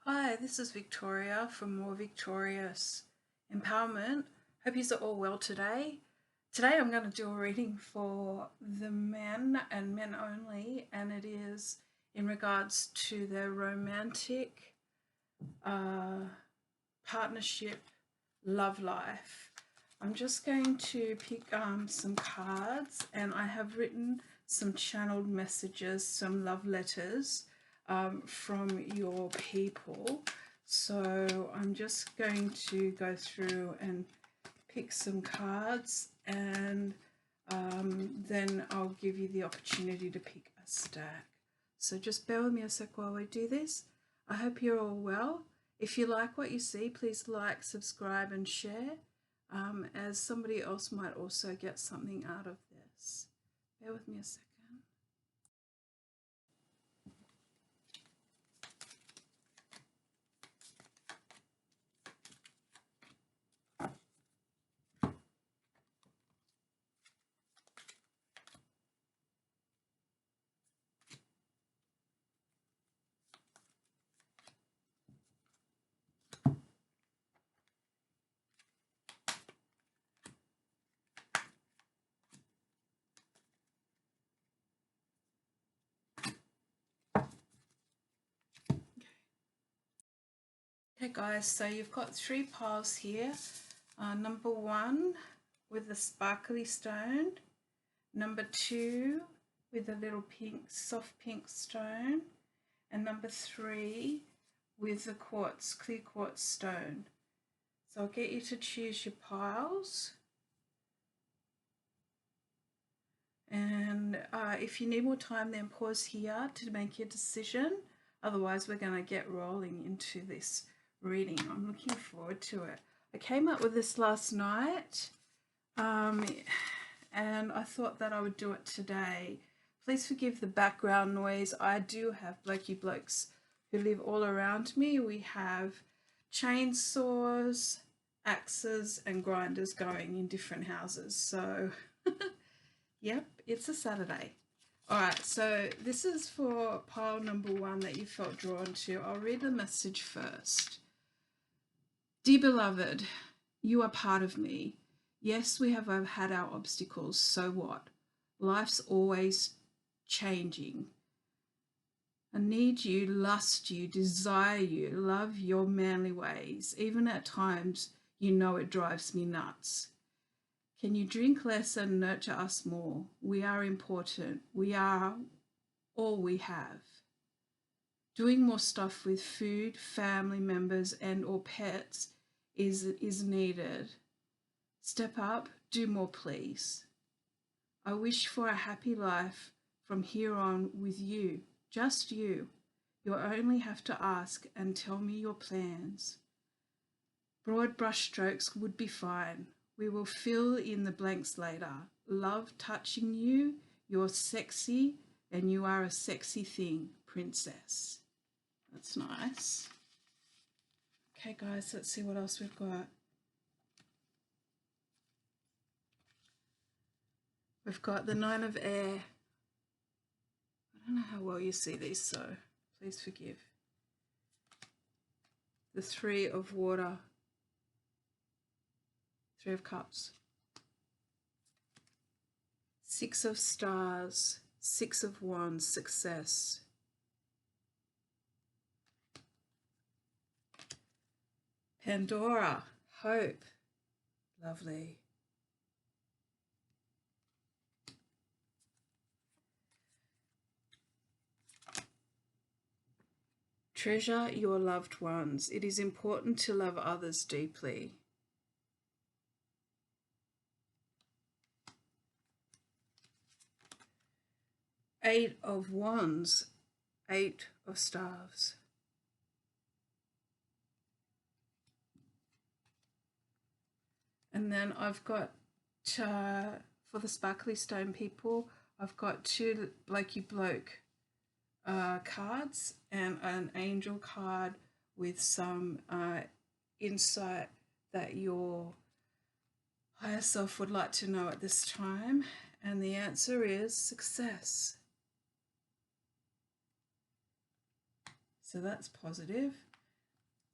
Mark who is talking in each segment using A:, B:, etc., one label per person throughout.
A: Hi, this is Victoria from More Victorious Empowerment. Hope you're all well today. Today I'm going to do a reading for the men and men only, and it is in regards to their romantic partnership love life. I'm just going to pick some cards, and I have written some channeled messages, some love letters from your people. So I'm just going to go through and pick some cards, and then I'll give you the opportunity to pick a stack. So just bear with me a sec while we do this. I hope you're all well. If you like what you see, please like, subscribe and share, as somebody else might also get something out of this. Bear with me a second. Okay guys, so you've got three piles here. Number one with the sparkly stone, number two with a little pink, soft pink stone, and number three with the quartz, clear quartz stone. So I'll get you to choose your piles. And if you need more time, then pause here to make your decision. Otherwise, we're going to get rolling into this reading. I'm looking forward to it. I came up with this last night, and I thought that I would do it today. Please forgive the background noise. I do have blokey blokes who live all around me. We have chainsaws, axes and grinders going in different houses. So, yep, it's a Saturday. All right, so this is for pile number one that you felt drawn to. I'll read the message first. Dear beloved, you are part of me. Yes, we have had our obstacles, so what? Life's always changing. I need you, lust you, desire you, love your manly ways. Even at times, you know it drives me nuts. Can you drink less and nurture us more? We are important. We are all we have. Doing more stuff with food, family members and or pets is needed. Step up, do more please. I wish for a happy life from here on with you, just you. You'll only have to ask and tell me your plans. Broad brushstrokes would be fine. We will fill in the blanks later. Love touching you, you're sexy and you are a sexy thing, princess. That's nice. Okay guys, let's see what else we've got. We've got the Nine of Air. I don't know how well you see these, so please forgive. The Three of Water. Three of Cups. Six of Stars. Six of Wands, success. Pandora, hope. Lovely. Treasure your loved ones. It is important to love others deeply. Eight of Wands, Eight of Staves. And then I've got, for the sparkly stone people, I've got two blokey bloke cards and an angel card with some insight that your higher self would like to know at this time. And the answer is success. So that's positive.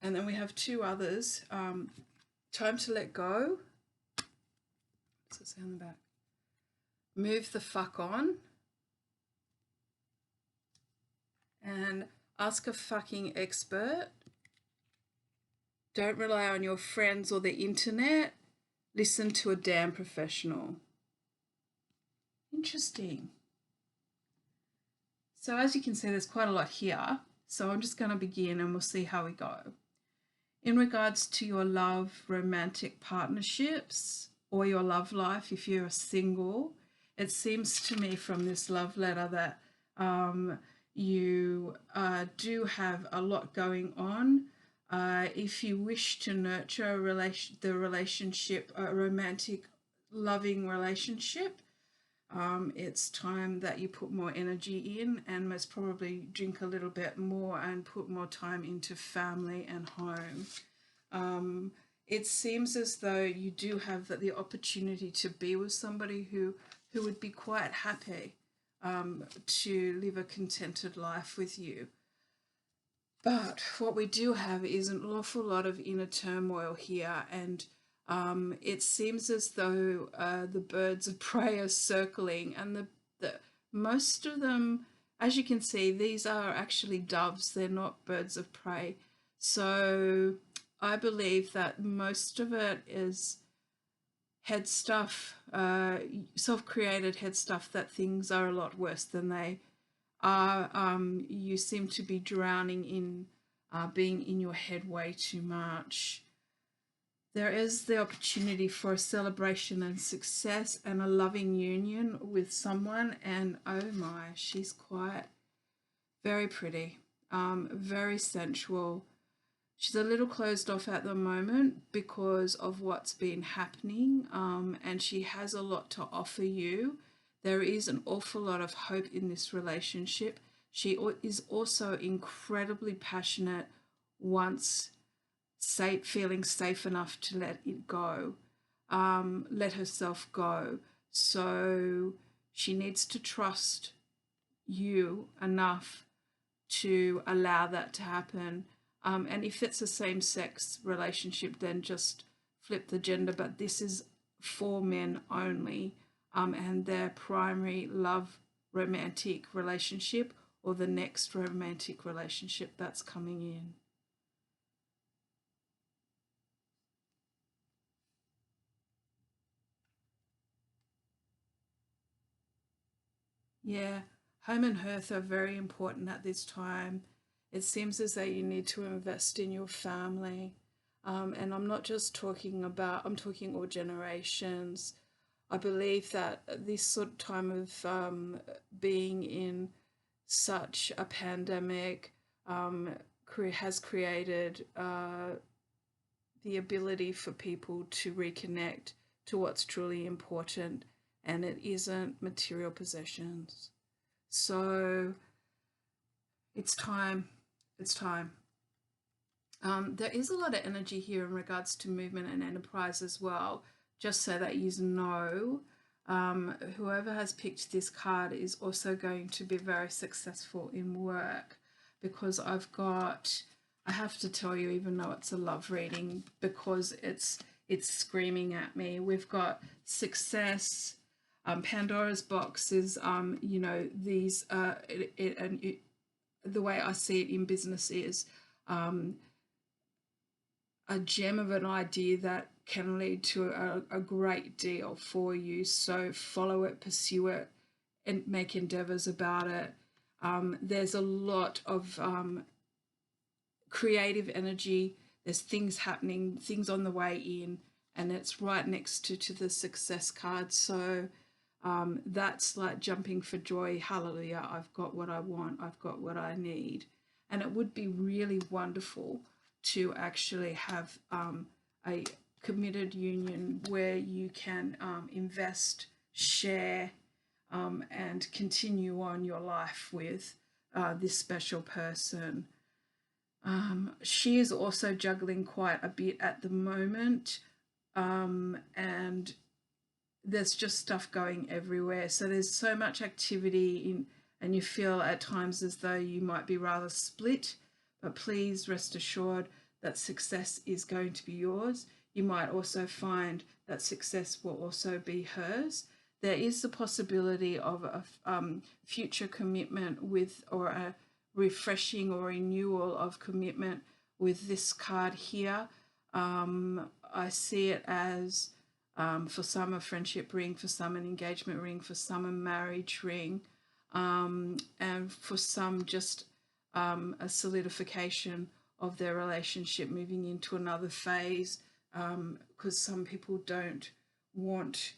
A: And then we have two others. Time to let go. What's it say on the back? Move the fuck on. And ask a fucking expert. Don't rely on your friends or the internet. Listen to a damn professional. Interesting. So as you can see, there's quite a lot here. So I'm just going to begin and we'll see how we go. In regards to your love, romantic partnerships, or your love life, if you're single, it seems to me from this love letter that you do have a lot going on. If you wish to nurture the relationship, a romantic, loving relationship, it's time that you put more energy in and most probably drink a little bit more and put more time into family and home. It seems as though you do have the opportunity to be with somebody who would be quite happy to live a contented life with you. But what we do have is an awful lot of inner turmoil here, and it seems as though the birds of prey are circling, and the most of them, as you can see, these are actually doves. They're not birds of prey. So I believe that most of it is head stuff, self-created head stuff, that things are a lot worse than they are. You seem to be drowning in being in your head way too much. There is the opportunity for a celebration and success and a loving union with someone, and oh my, she's quite very pretty, very sensual. She's a little closed off at the moment because of what's been happening, and she has a lot to offer you. There is an awful lot of hope in this relationship. She is also incredibly passionate once feeling safe enough to let it go, let herself go. So she needs to trust you enough to allow that to happen. And if it's a same-sex relationship, then just flip the gender. But this is for men only, and their primary love romantic relationship or the next romantic relationship that's coming in. Yeah, home and hearth are very important at this time. It seems as though you need to invest in your family. And I'm not just talking about, I'm talking all generations. I believe that this sort of time of being in such a pandemic has created the ability for people to reconnect to what's truly important, and it isn't material possessions. So it's time. It's time. There is a lot of energy here in regards to movement and enterprise as well, just so that you know. Whoever has picked this card is also going to be very successful in work, because I have to tell you, even though it's a love reading, because it's screaming at me. We've got success. Pandora's box is, you know, these, the way I see it in business is a gem of an idea that can lead to a great deal for you. So follow it, pursue it, and make endeavors about it. There's a lot of creative energy. There's things happening, things on the way in, and it's right next to the success card. So that's like jumping for joy. Hallelujah, I've got what I want, I've got what I need. And it would be really wonderful to actually have a committed union where you can invest, share, and continue on your life with this special person. She is also juggling quite a bit at the moment, and there's just stuff going everywhere. So there's so much activity and you feel at times as though you might be rather split, but please rest assured that success is going to be yours. You might also find that success will also be hers. There is the possibility of a future commitment with, or a refreshing or renewal of commitment with this card here. I see it as for some a friendship ring, for some an engagement ring, for some a marriage ring, and for some just a solidification of their relationship, moving into another phase, because some people don't want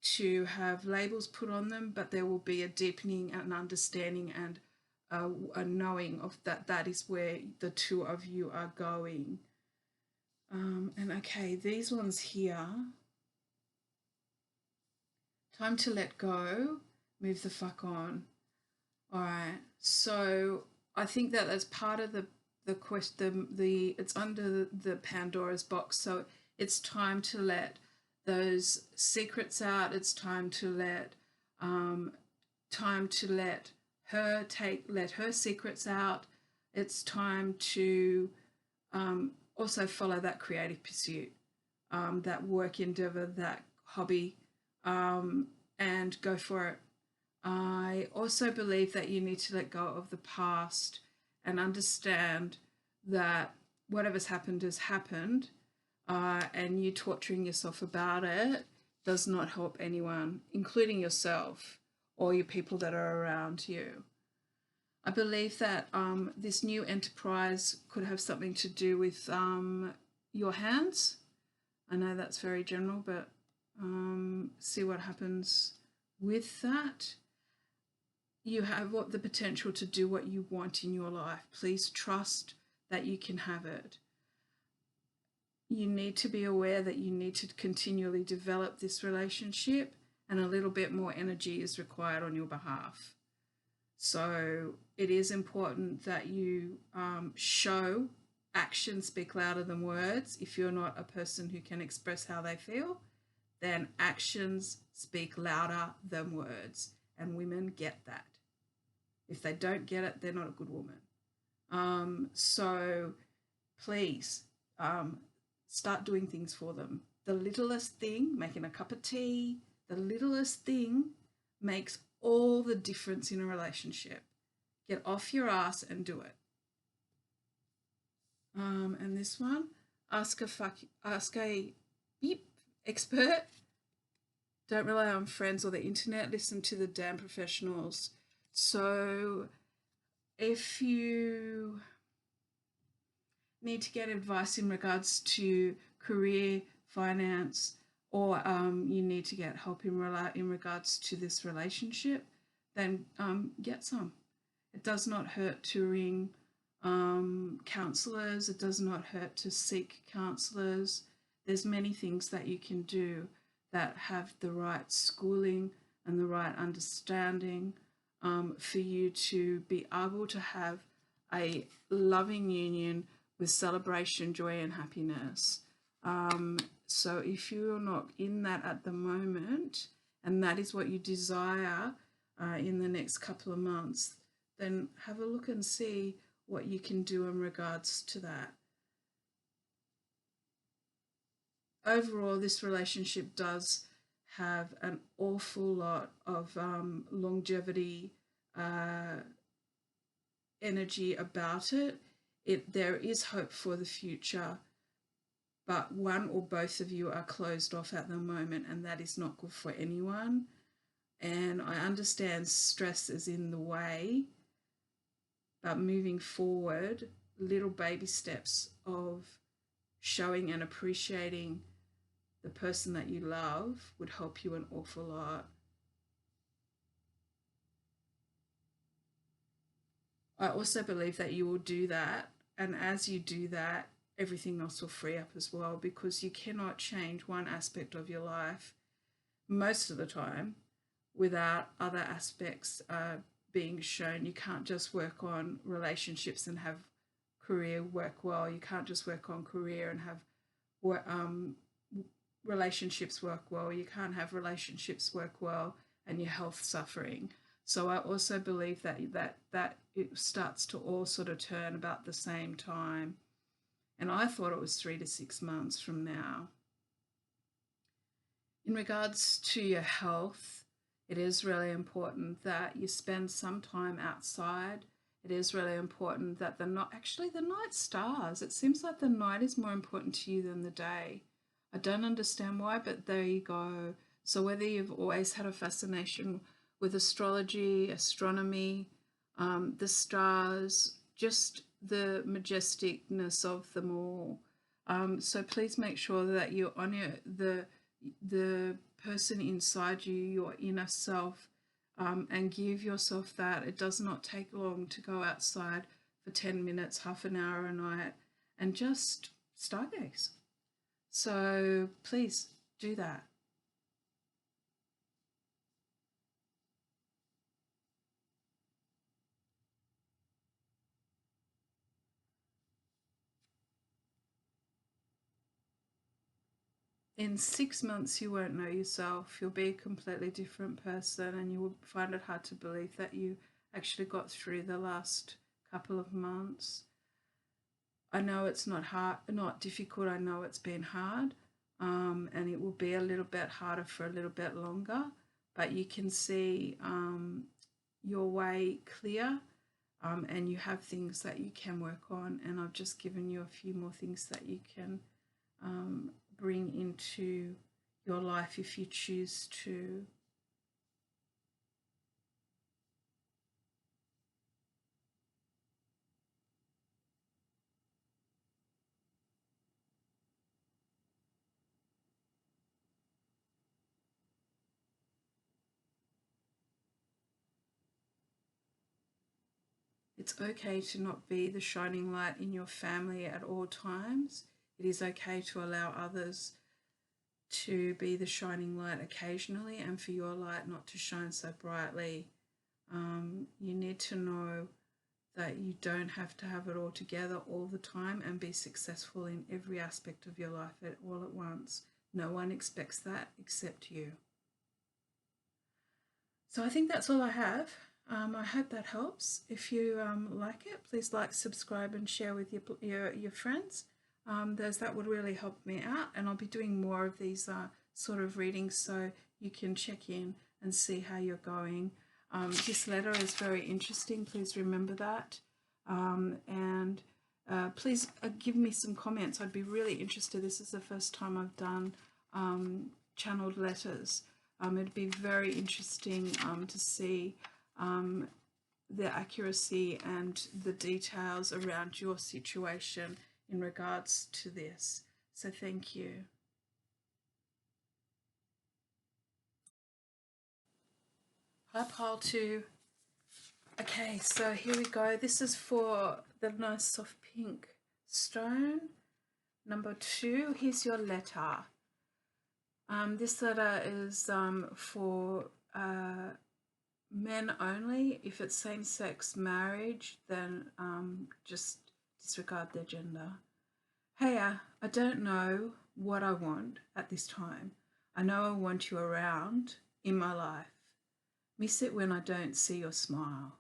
A: to have labels put on them, but there will be a deepening and understanding and a knowing of that is where the two of you are going. And okay, these ones here, time to let go, move the fuck on. All right, so I think that that's part of the question. It's under the Pandora's box, so it's time to let those secrets out. It's time to let let her secrets out. It's time to also follow that creative pursuit, that work endeavor, that hobby, and go for it. I also believe that you need to let go of the past and understand that whatever's happened has happened, and you torturing yourself about it does not help anyone, including yourself or your people that are around you. I believe that this new enterprise could have something to do with your hands. I know that's very general, but see what happens with that. You have the potential to do what you want in your life. Please trust that you can have it. You need to be aware that you need to continually develop this relationship, and a little bit more energy is required on your behalf. So it is important that you show actions speak louder than words. If you're not a person who can express how they feel, then actions speak louder than words, and women get that. If they don't get it, they're not a good woman. So please start doing things for them. The littlest thing, making a cup of tea, the littlest thing makes all the difference in a relationship. Get off your ass and do it. And this one, ask a beep expert. Don't rely on friends or the internet. Listen to the damn professionals. So if you need to get advice in regards to career, finance, or you need to get help in regards to this relationship, then get some. It does not hurt to ring counsellors. It does not hurt to seek counsellors. There's many things that you can do that have the right schooling and the right understanding for you to be able to have a loving union with celebration, joy, and happiness. So if you're not in that at the moment, and that is what you desire in the next couple of months, then have a look and see what you can do in regards to that. Overall, this relationship does have an awful lot of longevity energy about it. There is hope for the future, but one or both of you are closed off at the moment, and that is not good for anyone. And I understand stress is in the way, but moving forward, little baby steps of showing and appreciating the person that you love would help you an awful lot. I also believe that you will do that, and as you do that, everything else will free up as well, because you cannot change one aspect of your life most of the time without other aspects being shown. You can't just work on relationships and have career work well. You can't just work on career and have relationships work well. You can't have relationships work well and your health suffering. So I also believe that it starts to all sort of turn about the same time. And I thought it was 3 to 6 months from now. In regards to your health, it is really important that you spend some time outside. It is really important that the night stars. It seems like the night is more important to you than the day. I don't understand why, but there you go. So whether you've always had a fascination with astrology, astronomy, the stars, just the majesticness of them all. So please make sure that you honor the person inside you, your inner self, and give yourself that. It does not take long to go outside for 10 minutes, half an hour a night, and just stargaze. So please do that. In 6 months, you won't know yourself. You'll be a completely different person, and you will find it hard to believe that you actually got through the last couple of months. I know it's not hard, not difficult. I know it's been hard, and it will be a little bit harder for a little bit longer, but you can see your way clear, and you have things that you can work on, and I've just given you a few more things that you can bring into your life if you choose to. It's okay to not be the shining light in your family at all times. It is okay to allow others to be the shining light occasionally, and for your light not to shine so brightly. You need to know that you don't have to have it all together all the time and be successful in every aspect of your life all at once. No one expects that except you. So I think that's all I have. I hope that helps. If you like it, please like, subscribe, and share with your friends. That would really help me out, and I'll be doing more of these sort of readings, so you can check in and see how you're going. This letter is very interesting. Please remember that, and please give me some comments. I'd be really interested. This is the first time I've done channeled letters. It'd be very interesting to see the accuracy and the details around your situation in regards to this. So thank you. Hi, pile 2. Okay, so here we go. This is for the nice soft pink stone. Number 2, here's your letter. This letter is for men only. If it's same-sex marriage, then just disregard their gender. Heya, I don't know what I want at this time. I know I want you around in my life. Miss it when I don't see your smile.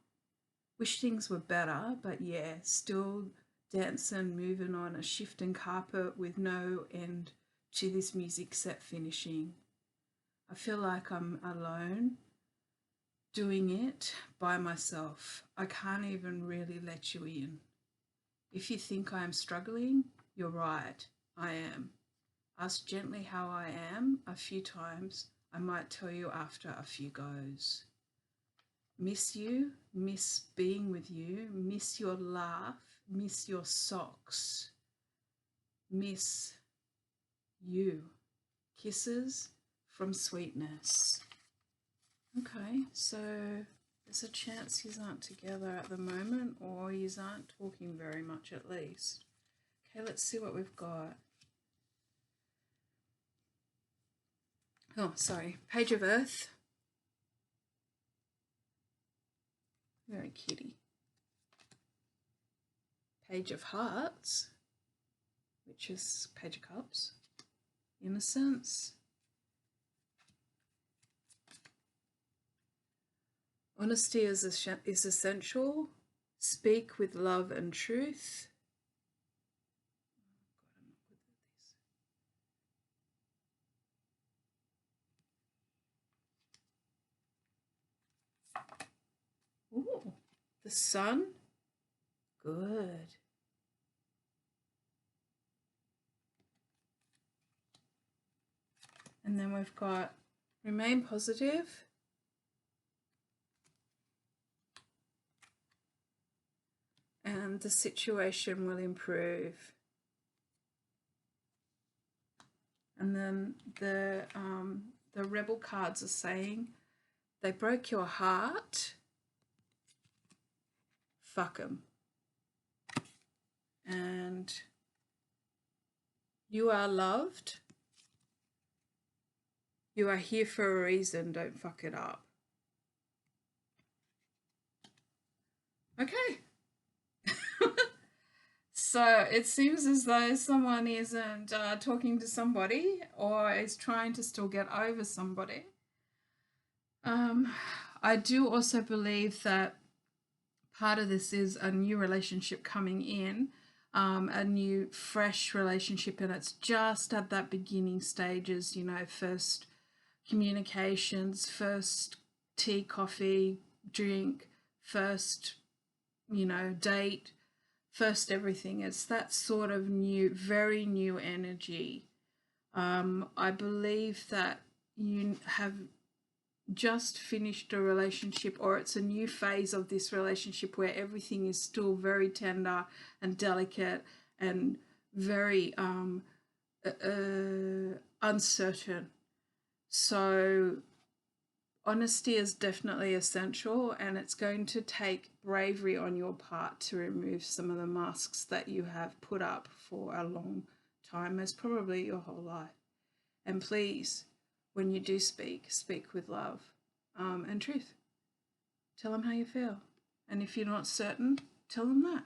A: Wish things were better, but yeah, still dancing, moving on a shifting carpet with no end to this music set finishing. I feel like I'm alone, doing it by myself. I can't even really let you in. If you think I am struggling, you're right, I am. Ask gently how I am a few times. I might tell you after a few goes. Miss you, miss being with you, miss your laugh, miss your socks, miss you. Kisses from sweetness. Okay, so there's a chance you aren't together at the moment, or you aren't talking very much at least. Okay, let's see what we've got. Oh, sorry. Page of Earth. Very kitty. Page of Hearts, which is Page of Cups. Innocence. Honesty is essential. Speak with love and truth. the Sun. Good. And then we've got remain positive. And the situation will improve. And then the rebel cards are saying they broke your heart. Fuck 'em. And you are loved. You are here for a reason. Don't fuck it up. Okay. So it seems as though someone isn't talking to somebody or is trying to still get over somebody. I do also believe that part of this is a new relationship coming in, a new fresh relationship, and it's just at that beginning stages, you know, first communications, first tea, coffee, drink, first, you know, date, first everything. It's that sort of new, very new energy. I believe that you have just finished a relationship, or it's a new phase of this relationship where everything is still very tender and delicate and very uncertain. So honesty is definitely essential, and it's going to take bravery on your part to remove some of the masks that you have put up for a long time, as probably your whole life. And please, when you do speak, speak with love and truth. Tell them how you feel. And if you're not certain, tell them that.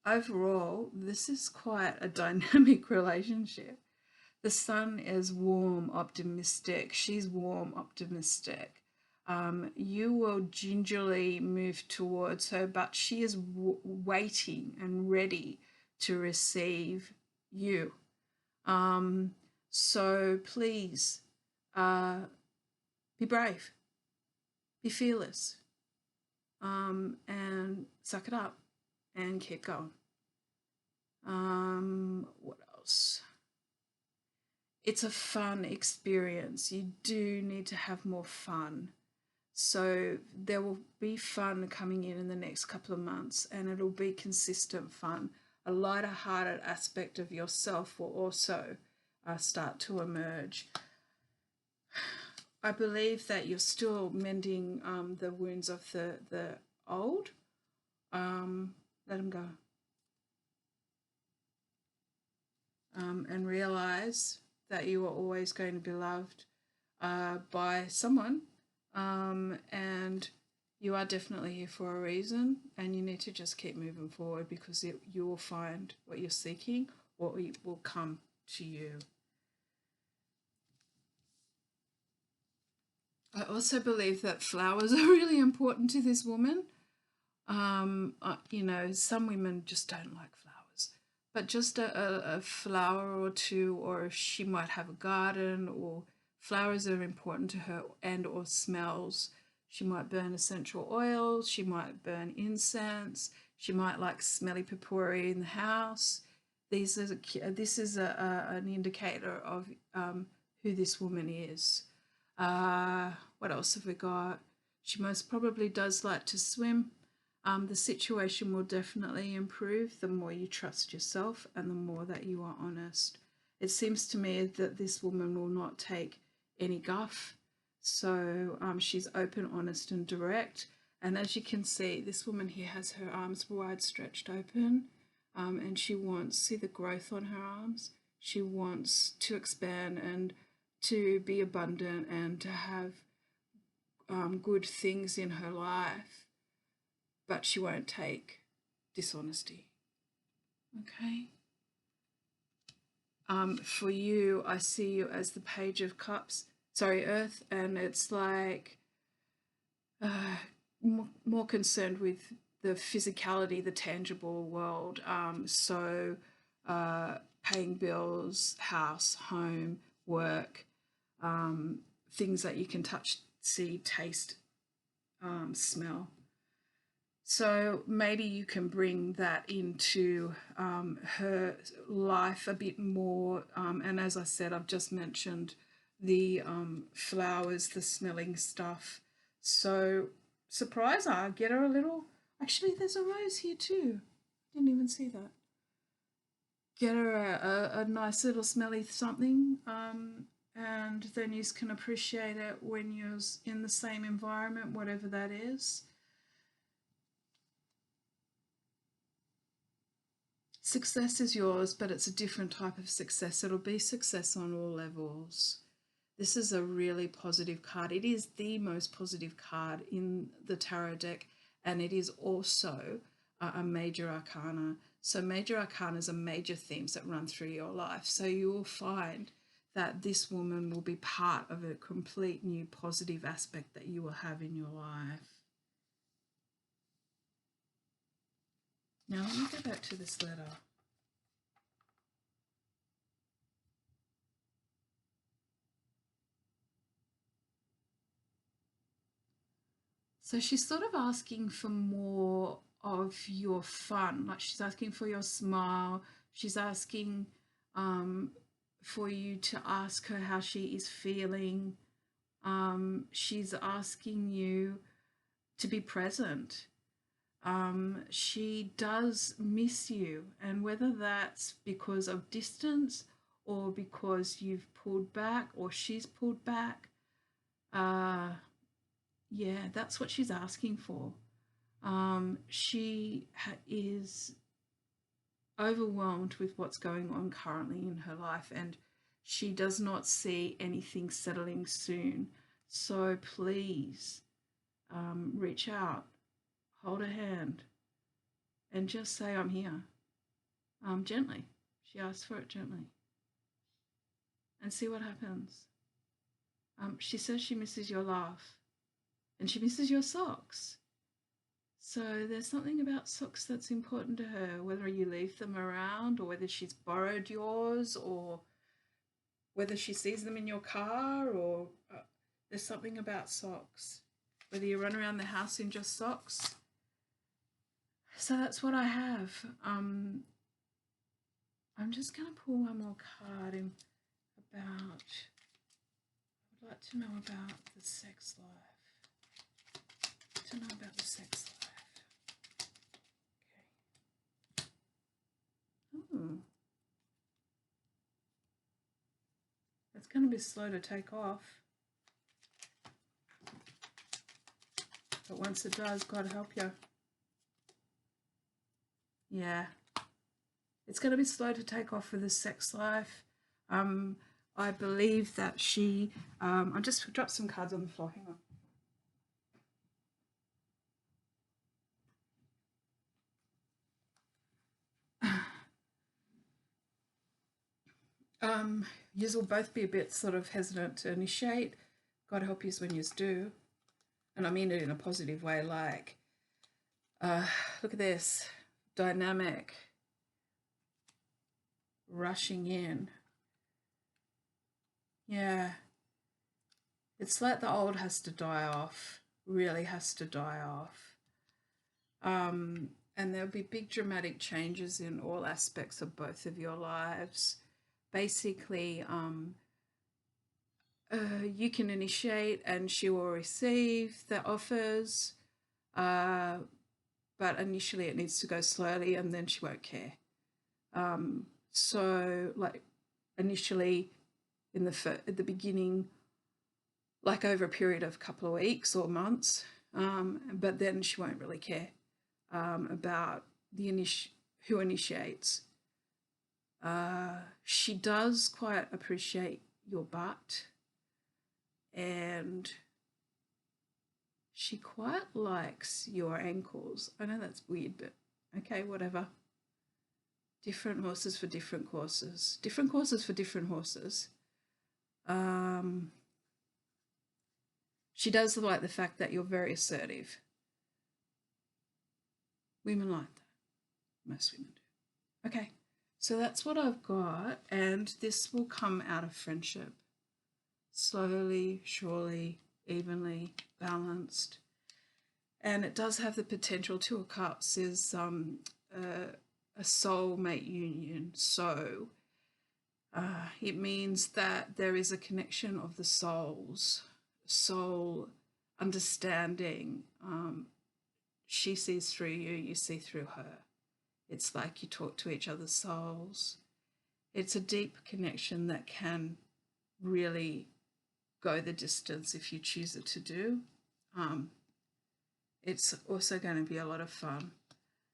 A: Overall, this is quite a dynamic relationship. The Sun is warm, optimistic. She's warm, optimistic. You will gingerly move towards her, but she is waiting and ready to receive you. So please, be brave, be fearless, and suck it up and keep going. What else? It's a fun experience. You do need to have more fun. So there will be fun coming in the next couple of months, and it'll be consistent fun. A lighter-hearted aspect of yourself will also start to emerge. I believe that you're still mending the wounds of the old. Let them go. And realize that you are always going to be loved by someone, and you are definitely here for a reason, and you need to just keep moving forward, because you will find what you're seeking, or it will come to you. I also believe that flowers are really important to this woman. You know, some women just don't like flowers, but just a flower or two, or she might have a garden, or flowers are important to her, and or smells. She might burn essential oils, she might burn incense, she might like smelly potpourri in the house. This is an indicator of who this woman is. What else have we got? She most probably does like to swim. The situation will definitely improve the more you trust yourself and the more that you are honest. It seems to me that this woman will not take any guff. So she's open, honest, and direct. And as you can see, this woman here has her arms wide stretched open, and she wants, see the growth on her arms? She wants to expand and to be abundant and to have good things in her life, but she won't take dishonesty. Okay. For you, I see you as the Page of Cups, Earth, and it's like more concerned with the physicality, the tangible world. Paying bills, house, home, work, things that you can touch, see, taste, smell. So maybe you can bring that into her life a bit more. And as I said, I've just mentioned the flowers, the smelling stuff. So surprise her, get her a little. Actually, there's a rose here too. Didn't even see that. Get her a nice little smelly something. And then you can appreciate it when you're in the same environment, whatever that is. Success is yours, but it's a different type of success. It'll be success on all levels. This is a really positive card. It is the most positive card in the tarot deck, and it is also a major arcana. So major arcanas are major themes that run through your life. So you will find that this woman will be part of a complete new positive aspect that you will have in your life. Now let me go back to this letter. So she's sort of asking for more of your fun, like she's asking for your smile. She's asking for you to ask her how she is feeling. She's asking you to be present. She does miss you, and whether that's because of distance or because you've pulled back or she's pulled back, yeah, that's what she's asking for. She is overwhelmed with what's going on currently in her life, and she does not see anything settling soon. So please reach out, hold her hand, and just say, I'm here. Gently. She asks for it gently. And see what happens. She says she misses your laugh. And she misses your socks. So there's something about socks that's important to her, whether you leave them around or whether she's borrowed yours or whether she sees them in your car, or there's something about socks, whether you run around the house in just socks. So that's what I have. I'm just going to pull one more card in about, I would like to know about the sex life. To know about the sex life. Okay. Ooh. It's going to be slow to take off. But once it does, God help you. Yeah. It's going to be slow to take off with the sex life. I believe that she... I just dropped some cards on the floor. Hang on. Yous will both be a bit sort of hesitant to initiate. God help yous when yous do. And I mean it in a positive way, like, look at this. Dynamic. Rushing in. Yeah. It's like the old has to die off. Really has to die off. And there'll be big dramatic changes in all aspects of both of your lives. Basically, you can initiate and she will receive the offers, but initially it needs to go slowly and then she won't care. So like initially at the beginning, like over a period of a couple of weeks or months, but then she won't really care about who initiates. She does quite appreciate your butt, and she quite likes your ankles. I know that's weird, but okay, whatever. Different horses for different courses. Different courses for different horses. She does like the fact that you're very assertive. Women like that. Most women do. Okay. So that's what I've got, and this will come out of friendship. Slowly, surely, evenly, balanced. and it does have the potential. Two of Cups is a soulmate union. So it means that there is a connection of the souls, soul understanding. She sees through you, you see through her. It's like you talk to each other's souls. It's a deep connection that can really go the distance if you choose it to do. It's also going to be a lot of fun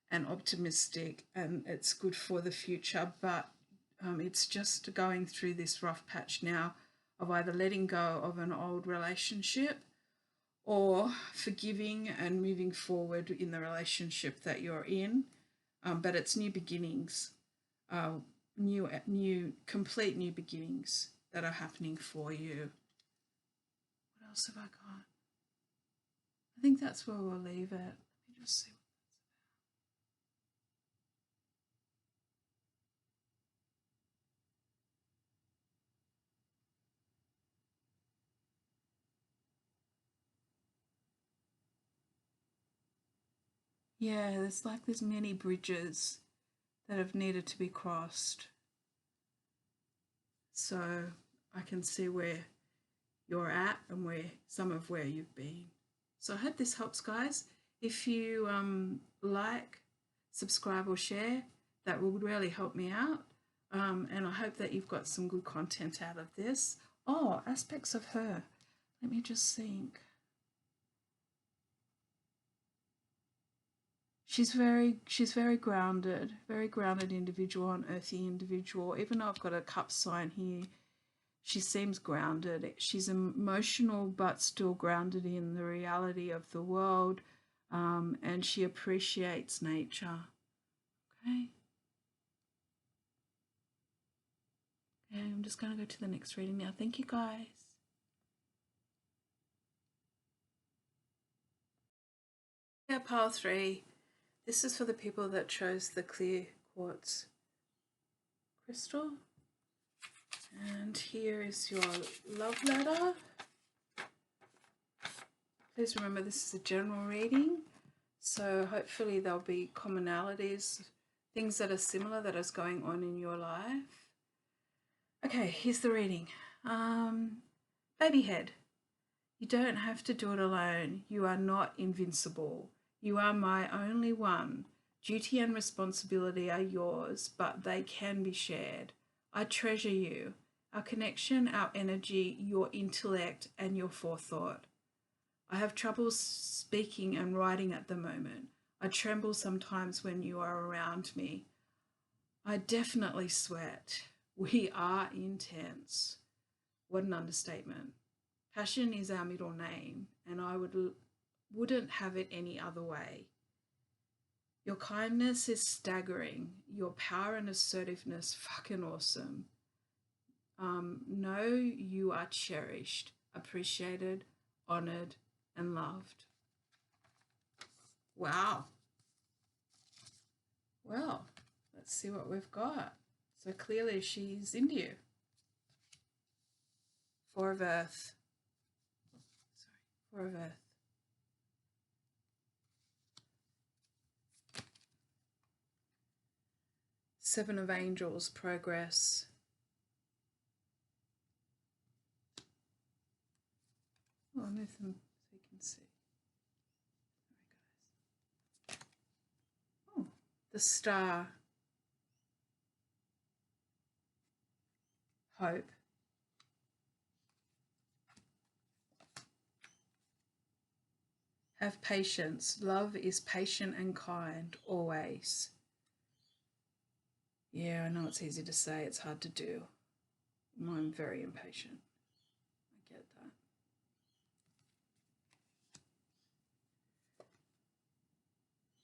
A: and optimistic, and it's good for the future, but it's just going through this rough patch now of either letting go of an old relationship or forgiving and moving forward in the relationship that you're in. But it's new beginnings, complete new beginnings that are happening for you. What else have I got? I think that's where we'll leave it. Let me just see. Yeah, there's many bridges that have needed to be crossed. So I can see where you're at and where you've been. So I hope this helps, guys. If you like, subscribe or share, that would really help me out. And I hope that you've got some good content out of this. Oh, aspects of her. Let me just think. She's very grounded individual, an earthy individual. Even though I've got a cup sign here, she seems grounded. She's emotional but still grounded in the reality of the world, and she appreciates nature. Okay. Okay, I'm just going to go to the next reading now. Thank you, guys. Yeah, pile 3. This is for the people that chose the clear quartz crystal. And here is your love letter. Please remember this is a general reading, so hopefully there'll be commonalities, things that are similar that is going on in your life. Okay, here's the reading. Baby head, you don't have to do it alone. You are not invincible. You are my only one. Duty and responsibility are yours, but they can be shared. I treasure you, our connection, our energy, your intellect, and your forethought. I have trouble speaking and writing at the moment. I tremble sometimes when you are around me. I definitely sweat. We are intense. What an understatement. Passion is our middle name, and I wouldn't have it any other way. Your kindness is staggering. Your power and assertiveness fucking awesome. Know you are cherished, appreciated, honored, and loved. Wow. Well, let's see what we've got. So clearly she's into you. 4 of Earth. Sorry, 4 of Earth. Seven of Angels, progress. Oh, I'll move them so you can see. All right, guys. Oh, the Star. Hope. Have patience. Love is patient and kind, always. Yeah, I know it's easy to say, it's hard to do. I'm very impatient. I get that.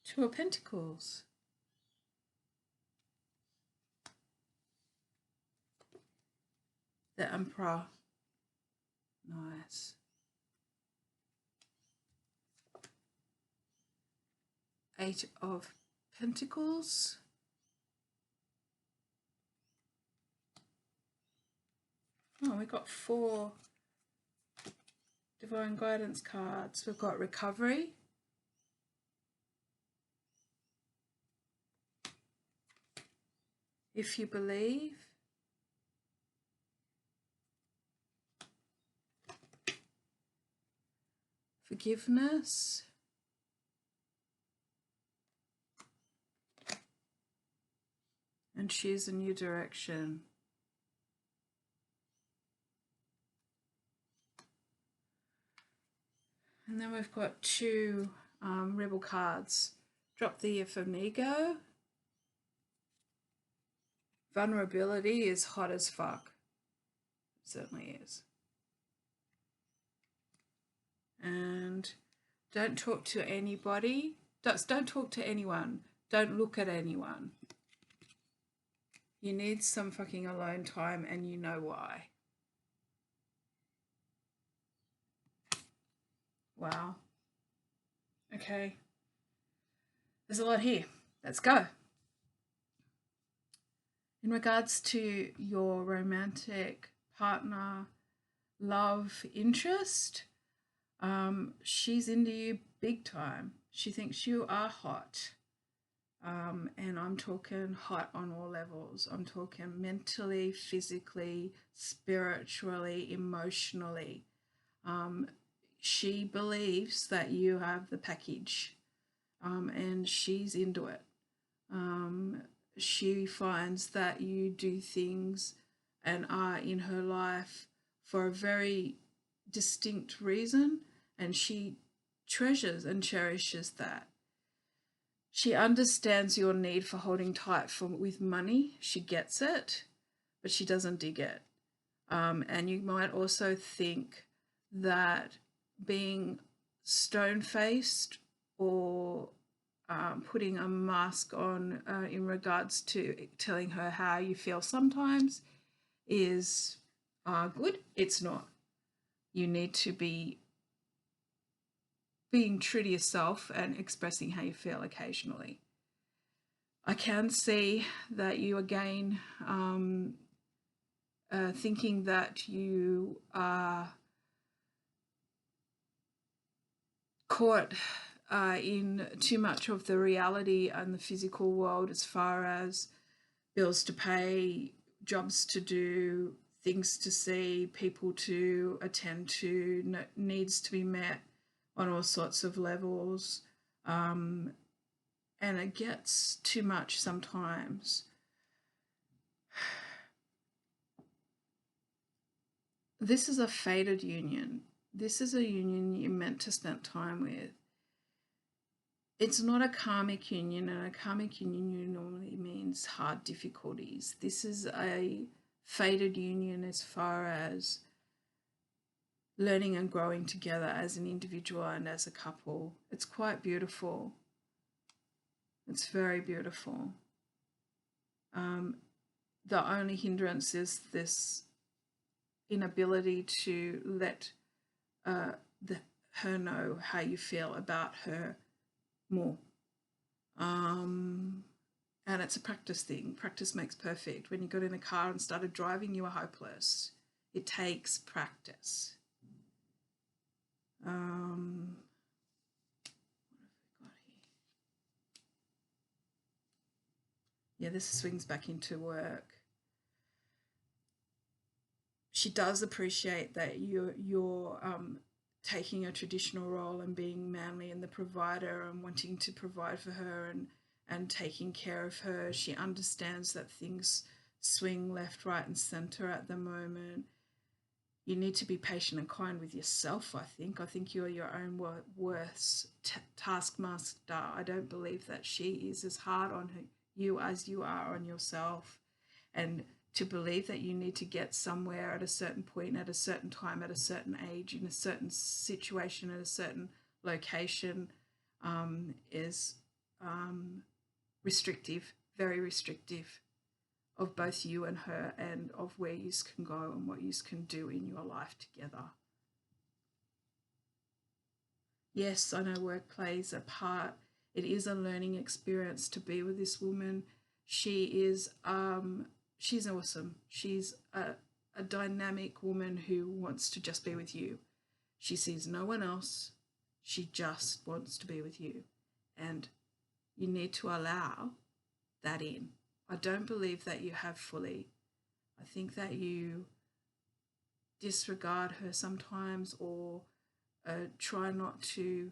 A: Two of Pentacles. The Emperor. Nice. 8 of Pentacles. Oh, we got 4 Divine Guidance cards. We've got Recovery, if you believe. Forgiveness. And choose a new direction. And then we've got two rebel cards. Drop the F of ego. Vulnerability is hot as fuck. It certainly is. And don't talk to anybody. Don't talk to anyone. Don't look at anyone. You need some fucking alone time, and you know why. Wow. Okay. There's a lot here. Let's go. In regards to your romantic partner, love, interest, she's into you big time. She thinks you are hot. And I'm talking hot on all levels. I'm talking mentally, physically, spiritually, emotionally. She believes that you have the package, and she's into it. She finds that you do things and are in her life for a very distinct reason, and she treasures and cherishes that. She understands your need for holding tight with money. She gets it, but she doesn't dig it. And you might also think that being stone-faced or putting a mask on in regards to telling her how you feel sometimes is good. It's not. You need to be being true to yourself and expressing how you feel occasionally. I can see that you again thinking that you are caught in too much of the reality and the physical world as far as bills to pay, jobs to do, things to see, people to attend to, needs to be met on all sorts of levels, and it gets too much sometimes. This is a fated union. This is a union you're meant to spend time with. It's not a karmic union, and a karmic union normally means hard difficulties. This is a fated union as far as learning and growing together as an individual and as a couple. It's quite beautiful. It's very beautiful. The only hindrance is this inability to let her know how you feel about her more. And it's a practice thing. Practice makes perfect. When you got in a car and started driving, you were hopeless. It takes practice. What have we got here? Yeah, this swings back into work. She does appreciate that you're taking a traditional role and being manly and the provider and wanting to provide for her and taking care of her. She understands that things swing left, right, and center at the moment. You need to be patient and kind with yourself, I think. I think you're your own worst taskmaster. I don't believe that she is as hard on you as you are on yourself. And to believe that you need to get somewhere at a certain point, at a certain time, at a certain age, in a certain situation, at a certain location is restrictive, very restrictive of both you and her, and of where you can go and what you can do in your life together. Yes, I know work plays a part. It is a learning experience to be with this woman. She is she's awesome. She's a dynamic woman who wants to just be with you. She sees no one else. She just wants to be with you. And you need to allow that in. I don't believe that you have fully. I think that you disregard her sometimes, or try not to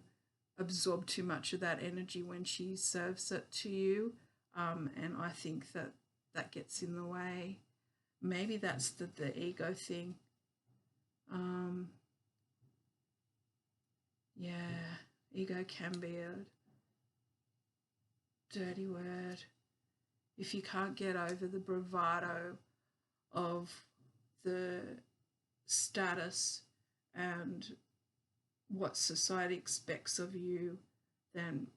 A: absorb too much of that energy when she serves it to you. And I think that that gets in the way. Maybe that's the ego thing. Yeah, ego can be a dirty word. If you can't get over the bravado of the status and what society expects of you, then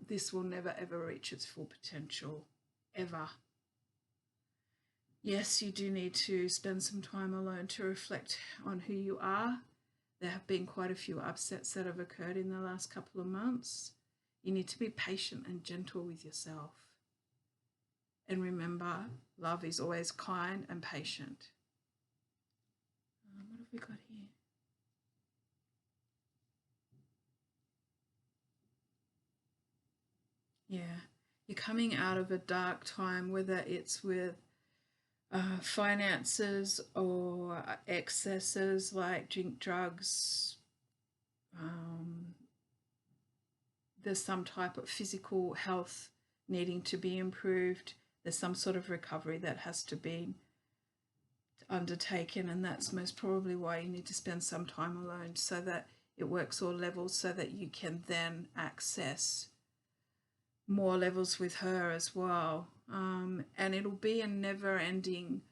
A: this will never ever reach its full potential, ever. Yes, you do need to spend some time alone to reflect on who you are. There have been quite a few upsets that have occurred in the last couple of months. You need to be patient and gentle with yourself. And remember, love is always kind and patient. What have we got here? Yeah, you're coming out of a dark time, whether it's with finances or excesses like drink, drugs. There's some type of physical health needing to be improved. There's some sort of recovery that has to be undertaken, and that's most probably why you need to spend some time alone, so that it works all levels, so that you can then access more levels with her as well. And it'll be a never-ending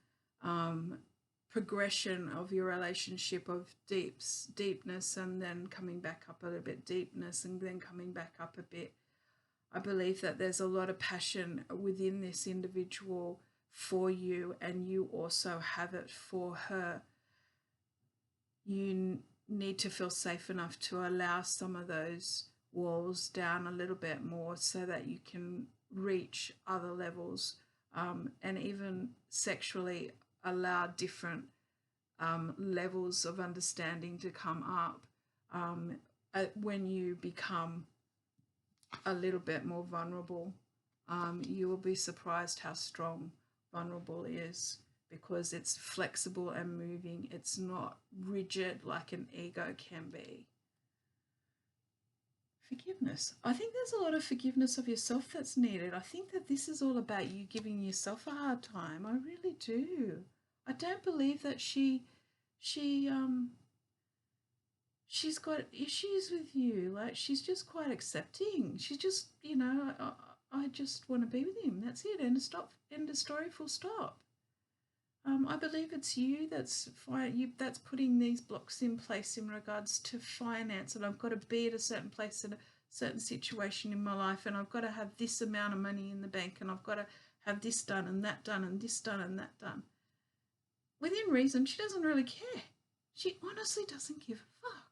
A: progression of your relationship, of deepness, and then coming back up a little bit, deepness, and then coming back up a bit. I believe that there's a lot of passion within this individual for you, and you also have it for her. You need to feel safe enough to allow some of those walls down a little bit more, so that you can reach other levels, and even sexually allow different levels of understanding to come up when you become a little bit more vulnerable. You will be surprised how strong vulnerable is, because it's flexible and moving. It's not rigid like an ego can be. Forgiveness. I think there's a lot of forgiveness of yourself that's needed. I think that this is all about you giving yourself a hard time. I really do. I don't believe that she's got issues with you. Like, she's just quite accepting. She's just, I just want to be with him. That's it. End of stop. End of story. Full stop. I believe it's you that's putting these blocks in place in regards to finance, and I've got to be at a certain place in a certain situation in my life, and I've got to have this amount of money in the bank, and I've got to have this done and that done and this done and that done. Within reason, she doesn't really care. She honestly doesn't give a fuck.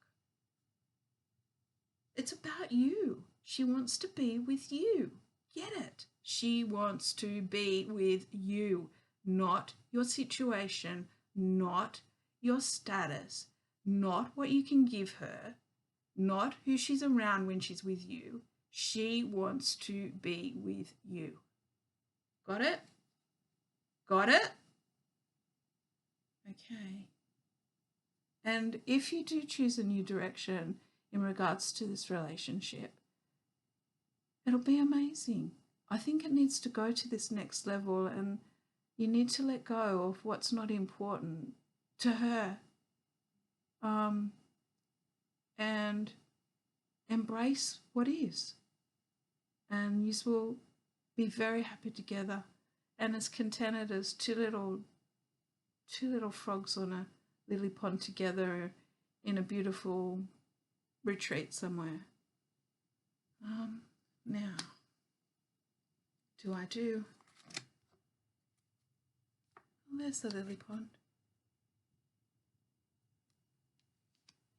A: It's about you. She wants to be with you. Get it? She wants to be with you. Not your situation, not your status, not what you can give her, not who she's around when she's with you. She wants to be with you. Got it? Got it? Okay. And if you do choose a new direction in regards to this relationship, it'll be amazing. I think it needs to go to this next level, and you need to let go of what's not important to her, and embrace what is. And you will be very happy together, and as contented as two little frogs on a lily pond together in a beautiful retreat somewhere. Now, there's the lily pond.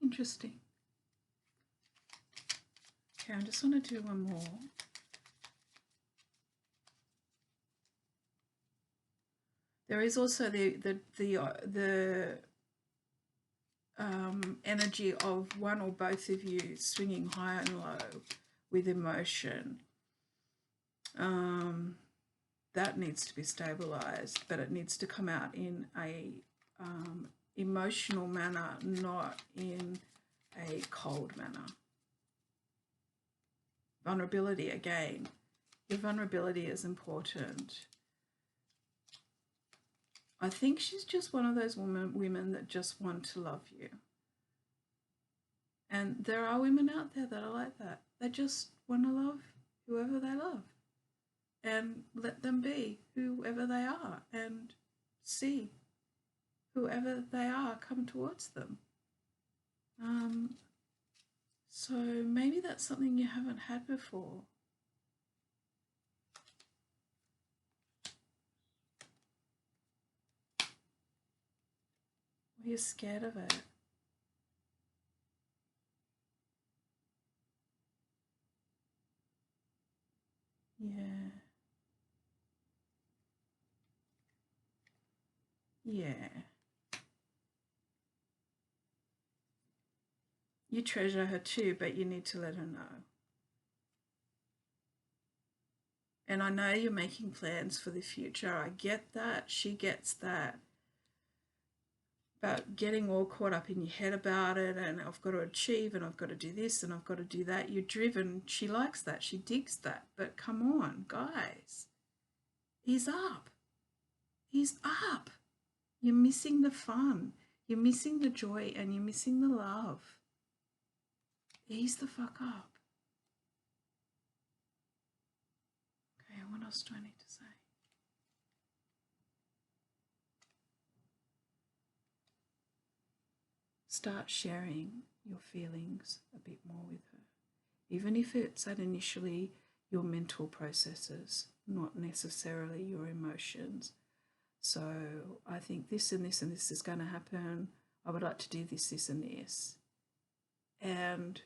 A: Interesting. Okay, I just want to do one more. There is also the energy of one or both of you swinging high and low with emotion. that needs to be stabilized, but it needs to come out in a emotional manner, not in a cold manner. Vulnerability, again, your vulnerability is important. I think she's just one of those women that just want to love you. And there are women out there that are like that. They just want to love whoever they love and let them be whoever they are and see whoever they are come towards them. So maybe that's something you haven't had before. Or you're scared of it. Yeah. Yeah. You treasure her too, but you need to let her know. And I know you're making plans for the future. I get that. She gets that. About getting all caught up in your head about it and I've got to achieve and I've got to do this and I've got to do that. You're driven. She likes that. She digs that. But come on, guys. Ease up. Ease up. You're missing the fun. You're missing the joy and you're missing the love. Ease the fuck up. Okay, what else do I need to say? Start sharing your feelings a bit more with her. Even if it's at initially your mental processes, not necessarily your emotions. So I think this and this and this is going to happen. I would like to do this, this and this. And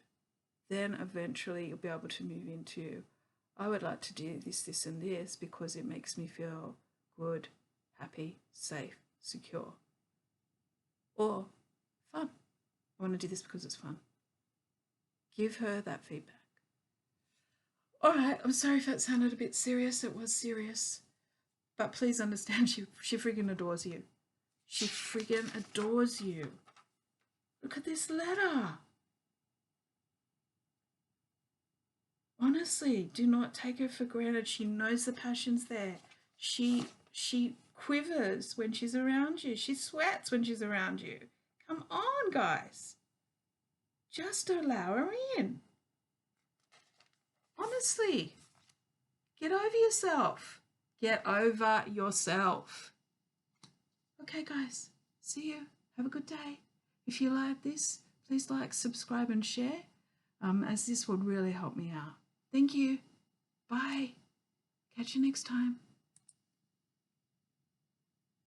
A: then eventually you'll be able to move into, I would like to do this, this and this because it makes me feel good, happy, safe, secure. Or fun. I want to do this because it's fun. Give her that feedback. All right, I'm sorry if that sounded a bit serious. It was serious. But please understand, she friggin' adores you. She friggin' adores you. Look at this letter. Honestly, do not take her for granted. She knows the passion's there. She quivers when she's around you. She sweats when she's around you. Come on, guys. Just allow her in. Honestly, get over yourself. Get over yourself. Okay, guys. See you. Have a good day. If you like this, please like, subscribe, and share, as this would really help me out. Thank you. Bye. Catch you next time.